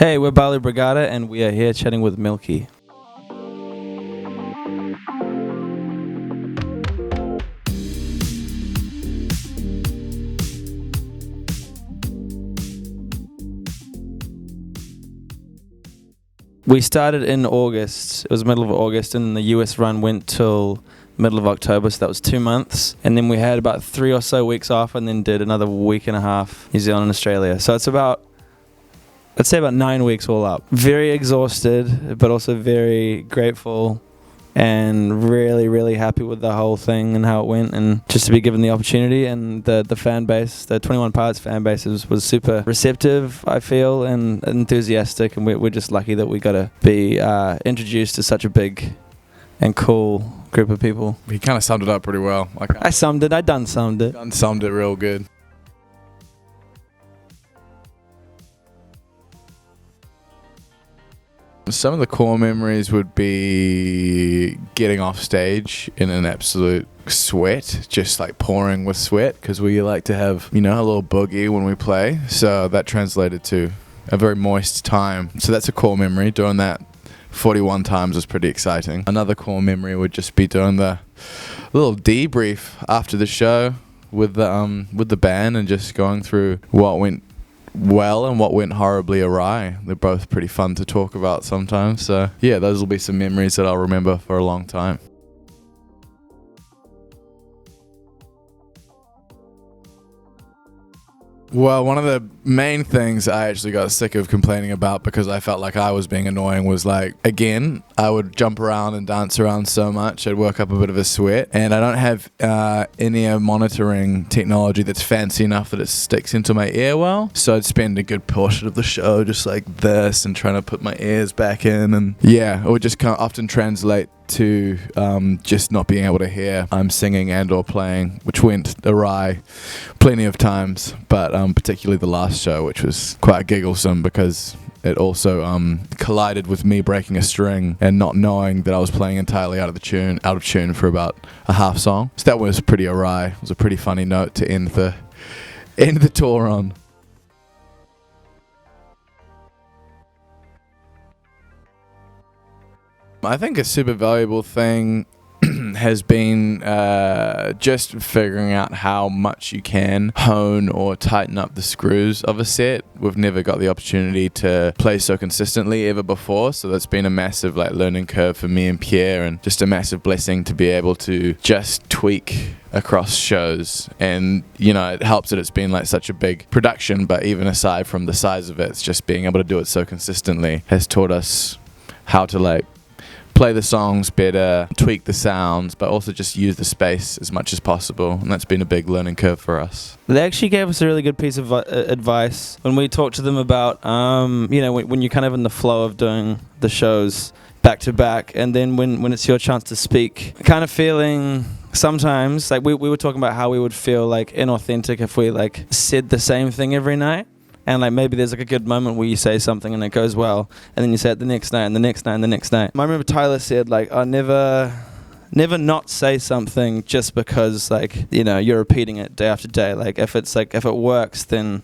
Hey, we're Balu Brigada, and we are here chatting with Milky. We started in August. It was middle of August, and the US run went till middle of October, so that was 2 months. And then we had about 3 or so weeks off, and then did another week and a half New Zealand and Australia. So it's about, I'd say about 9 weeks all up. Very exhausted, but also very grateful and really, really happy with the whole thing and how it went, and just to be given the opportunity. And the fan base, the 21 Parts fan base was super receptive, I feel, and enthusiastic, and we're just lucky that we got to be introduced to such a big and cool group of people. He kind of summed it up pretty well. I summed it. I done summed it. Summed it real good. Some of the core memories would be getting off stage in an absolute sweat, just like pouring with sweat, because we like to have, a little boogie when we play. So that translated to a very moist time. So that's a core memory. Doing that 41 times was pretty exciting. Another core memory would just be doing the little debrief after the show with the band, and just going through what went well and what went horribly awry. They're both pretty fun to talk about sometimes. So yeah, those will be some memories that I'll remember for a long time. Well, one of the main things I actually got sick of complaining about, because I felt like I was being annoying, was again, I would jump around and dance around so much, I'd work up a bit of a sweat, and I don't have in-ear monitoring technology that's fancy enough that it sticks into my ear well, so I'd spend a good portion of the show just like this and trying to put my ears back in, and yeah, it would just kind of often translate to just not being able to hear I'm singing and or playing, which went awry plenty of times, but particularly the last show, which was quite gigglesome because it also collided with me breaking a string and not knowing that I was playing entirely out of tune for about a half song. So that was pretty awry. It was a pretty funny note to end the tour on. I think a super valuable thing has been just figuring out how much you can hone or tighten up the screws of a set. We've never got the opportunity to play so consistently ever before, so that's been a massive learning curve for me and Pierre, and just a massive blessing to be able to just tweak across shows. And it helps that it's been such a big production, but even aside from the size of it, it's just being able to do it so consistently has taught us how to play the songs better, tweak the sounds, but also just use the space as much as possible, and that's been a big learning curve for us. They actually gave us a really good piece of advice when we talked to them about, when you're kind of in the flow of doing the shows back to back, and then when it's your chance to speak, kind of feeling sometimes, we were talking about how we would feel inauthentic if we said the same thing every night. And maybe there's a good moment where you say something and it goes well, and then you say it the next night and the next night and the next night. I remember Tyler said I never not say something just because you're repeating it day after day. If it works, then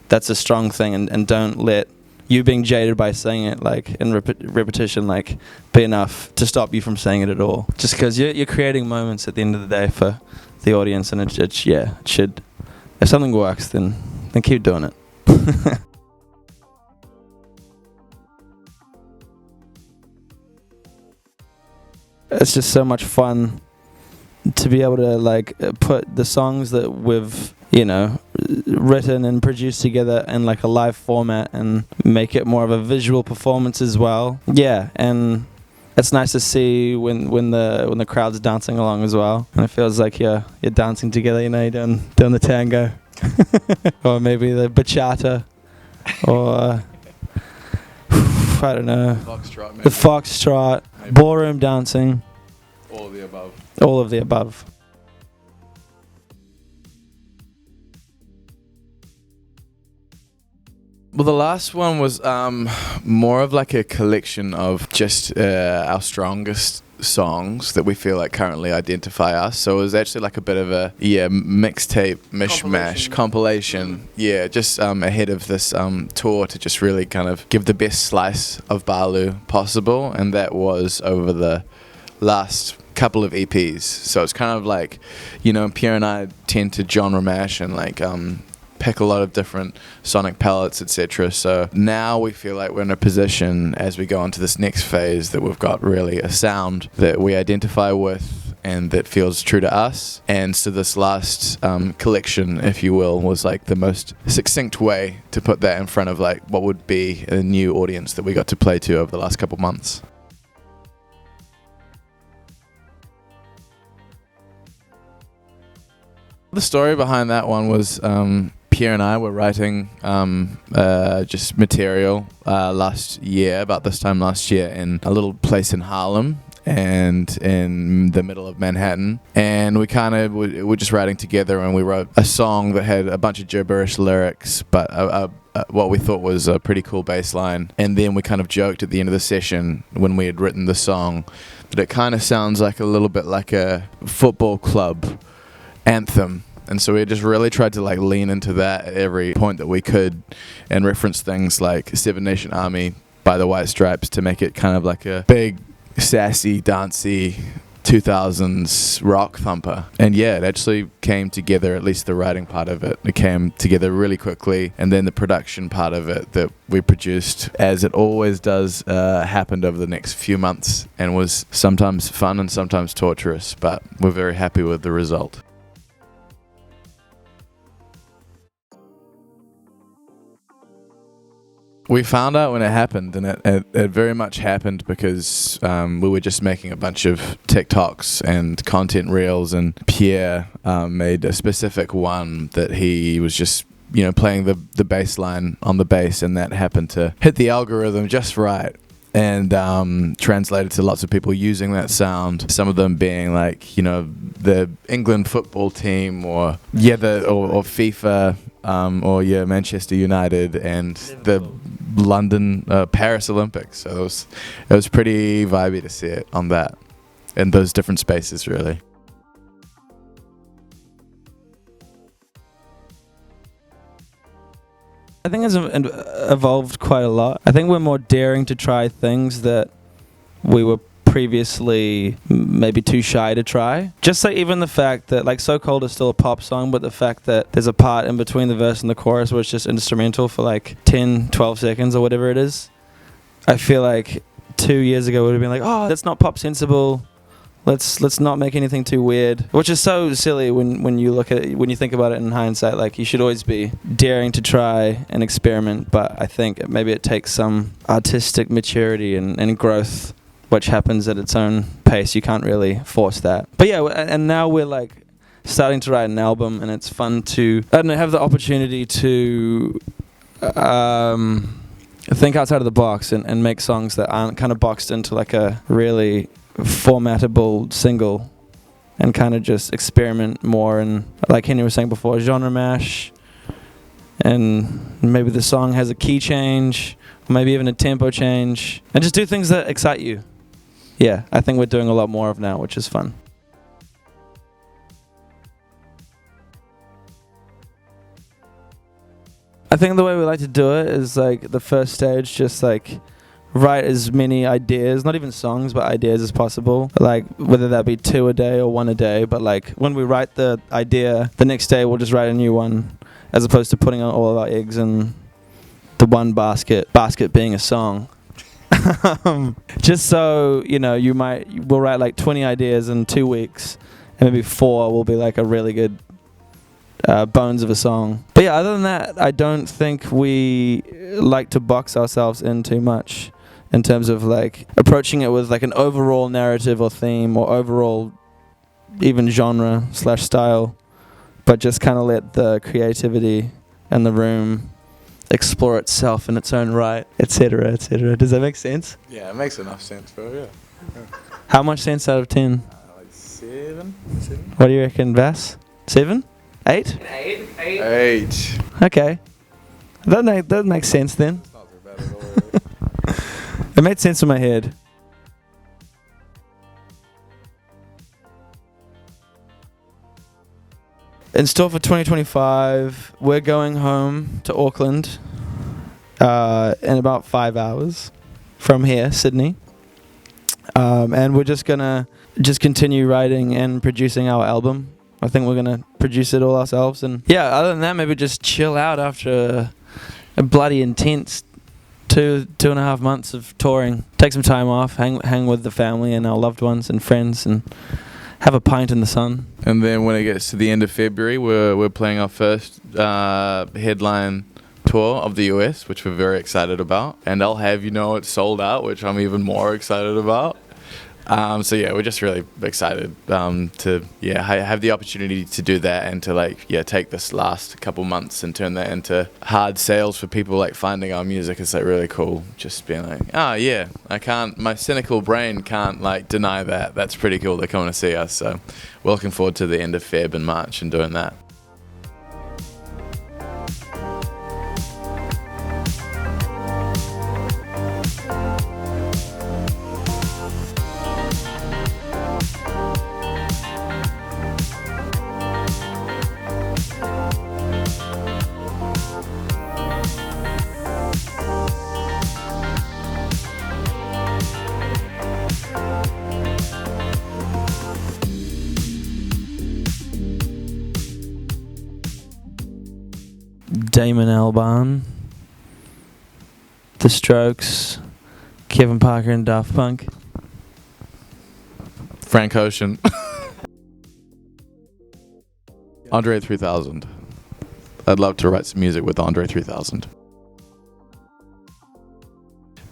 that's a strong thing, and don't let you being jaded by saying it in repetition be enough to stop you from saying it at all. Just because you're creating moments at the end of the day for the audience, and it should. If something works, then keep doing it. It's just so much fun to be able to put the songs that we've written and produced together in a live format and make it more of a visual performance as well. Yeah, and it's nice to see when the crowd's dancing along as well, and it feels like you're dancing together. You're doing the tango, or maybe the bachata. Or I don't know. Foxtrot, maybe. The foxtrot, maybe. Ballroom dancing. All of the above. All of the above. Well, the last one was more of like a collection of just our strongest songs that we feel like currently identify us. So it was actually like a bit of a mixtape mishmash compilation. Yeah, just ahead of this tour to just really kind of give the best slice of Balü possible, and that was over the last couple of EPs. So it's kind of like, you know, Pierre and I tend to genre mash and like pick a lot of different sonic palettes, etc. So now we feel like we're in a position as we go into this next phase that we've got really a sound that we identify with and that feels true to us. And so this last collection, if you will, was like the most succinct way to put that in front of like what would be a new audience that we got to play to over the last couple months. The story behind that one was Pierre and I were writing just material last year, about this time last year, in a little place in Harlem and in the middle of Manhattan. And we kind of were just writing together, and we wrote a song that had a bunch of gibberish lyrics, but what we thought was a pretty cool bass line. And then we kind of joked at the end of the session when we had written the song that it kind of sounds like a little bit like a football club anthem. And so we just really tried to like lean into that at every point that we could and reference things like Seven Nation Army by the White Stripes to make it kind of like a big, sassy, dancey 2000s rock thumper. And yeah, it actually came together, at least the writing part of it. It came together really quickly. And then the production part of it that we produced, as it always does, happened over the next few months and was sometimes fun and sometimes torturous, but we're very happy with the result. We found out when it happened, and it very much happened because we were just making a bunch of TikToks and content reels, and Pierre made a specific one that he was just, you know, playing the bass line on the bass, and that happened to hit the algorithm just right. And translated to lots of people using that sound. Some of them being like, you know, the England football team, or FIFA, or Manchester United, and the London Paris Olympics. So it was pretty vibey to see it on that, in those different spaces, really. I think it's evolved quite a lot. I think we're more daring to try things that we were previously maybe too shy to try. Just like even the fact that like So Cold is still a pop song, but the fact that there's a part in between the verse and the chorus where it's just instrumental for like 10, 12 seconds or whatever it is. I feel like 2 years ago we would have been like, oh, that's not pop sensible. Let's not make anything too weird, which is so silly when you look at it, when you think about it in hindsight. Like, you should always be daring to try and experiment, but I think maybe it takes some artistic maturity and growth, which happens at its own pace. You can't really force that. But yeah, and now we're like starting to write an album, and it's fun to, I don't know, have the opportunity to think outside of the box and make songs that aren't kind of boxed into like a really formatable single, and kind of just experiment more, and like Henry was saying before, genre mash, and maybe the song has a key change, or maybe even a tempo change, and just do things that excite you. Yeah, I think we're doing a lot more of now, which is fun. I think the way we like to do it is like the first stage, just like write as many ideas, not even songs, but ideas as possible. Like whether that be 2 a day or 1 a day, but like when we write the idea, the next day we'll just write a new one, as opposed to putting all of our eggs in the one basket being a song. Just so, you know, we'll write like 20 ideas in 2 weeks, and maybe 4 will be like a really good bones of a song. But yeah, other than that, I don't think we like to box ourselves in too much in terms of like approaching it with like an overall narrative or theme, or overall even genre / style, but just kind of let the creativity and the room explore itself in its own right, etc., etc. Does that make sense? Yeah, it makes enough sense, bro. Yeah. How much sense out of 10? Like 7. What do you reckon, Vass? 7? 8? 8. Okay. That makes sense then. It's not too bad at all. It made sense in my head. In store for 2025, we're going home to Auckland in about 5 hours from here, Sydney. And we're just gonna continue writing and producing our album. I think we're gonna produce it all ourselves. And yeah, other than that, maybe just chill out after a bloody intense 2.5 months of touring. Take some time off, hang with the family and our loved ones and friends, and have a pint in the sun. And then when it gets to the end of February, we're playing our first headline tour of the US, which we're very excited about. And I'll have you know it's sold out, which I'm even more excited about. So yeah, we're just really excited to have the opportunity to do that and to take this last couple months and turn that into hard sales for people finding our music. It's really cool. Just being my cynical brain can't deny that. That's pretty cool. They're coming to see us. So we're looking forward to the end of Feb and March and doing that. Damon Albarn, The Strokes, Kevin Parker and Daft Punk. Frank Ocean. Andre 3000. I'd love to write some music with Andre 3000.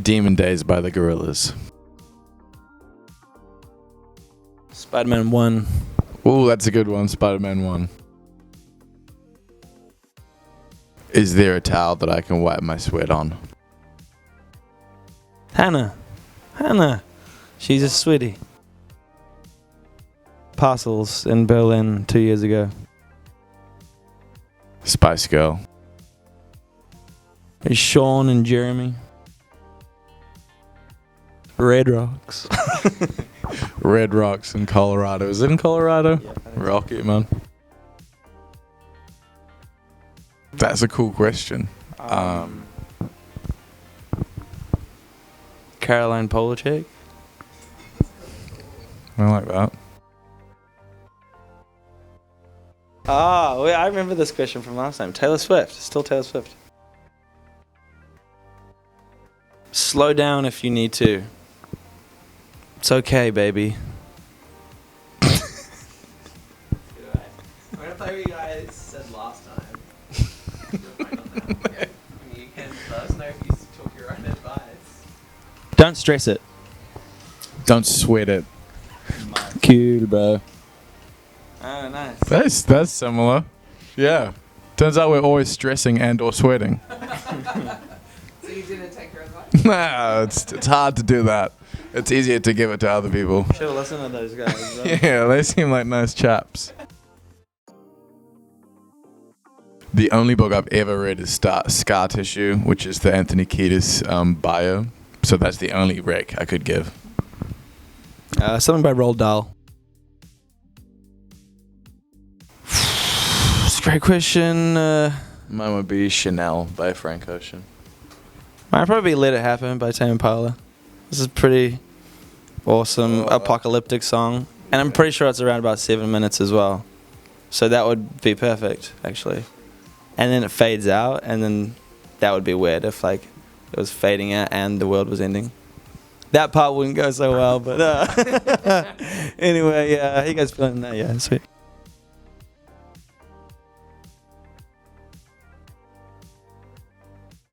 Demon Days by the Gorillaz. Spider-Man 1. Ooh, that's a good one. Spider-Man 1. Is there a towel that I can wipe my sweat on? Hannah. She's a sweetie. Parcels in Berlin 2 years ago. Spice Girl. It's Sean and Jeremy. Red Rocks. Red Rocks in Colorado. Is it in Colorado? Yeah, Rocky, man. That's a cool question. Caroline Polachek. I like that. I remember this question from last time. Taylor Swift. Still Taylor Swift. Slow down if you need to. It's okay, baby. I thought you guys said last time. You can let us know if you took your own advice. Don't stress it. Don't sweat it. Cool, bro. Oh, nice. That's similar. Yeah. Turns out we're always stressing and or sweating. So you didn't take your advice? Nah, it's hard to do that. It's easier to give it to other people. Should have listened to those guys. Bro. Yeah, they seem like nice chaps. The only book I've ever read is Scar Tissue, which is the Anthony Kiedis bio. So that's the only rec I could give. Something by Roald Dahl. It's a great question. Mine would be Chanel by Frank Ocean. Might probably be Let It Happen by Tame Impala. This is a pretty awesome apocalyptic song. And I'm pretty sure it's around about 7 minutes as well. So that would be perfect, actually. And then it fades out, and then that would be weird if it was fading out and the world was ending. That part wouldn't go so well, but anyway, yeah, you guys feeling that? Yeah, sweet.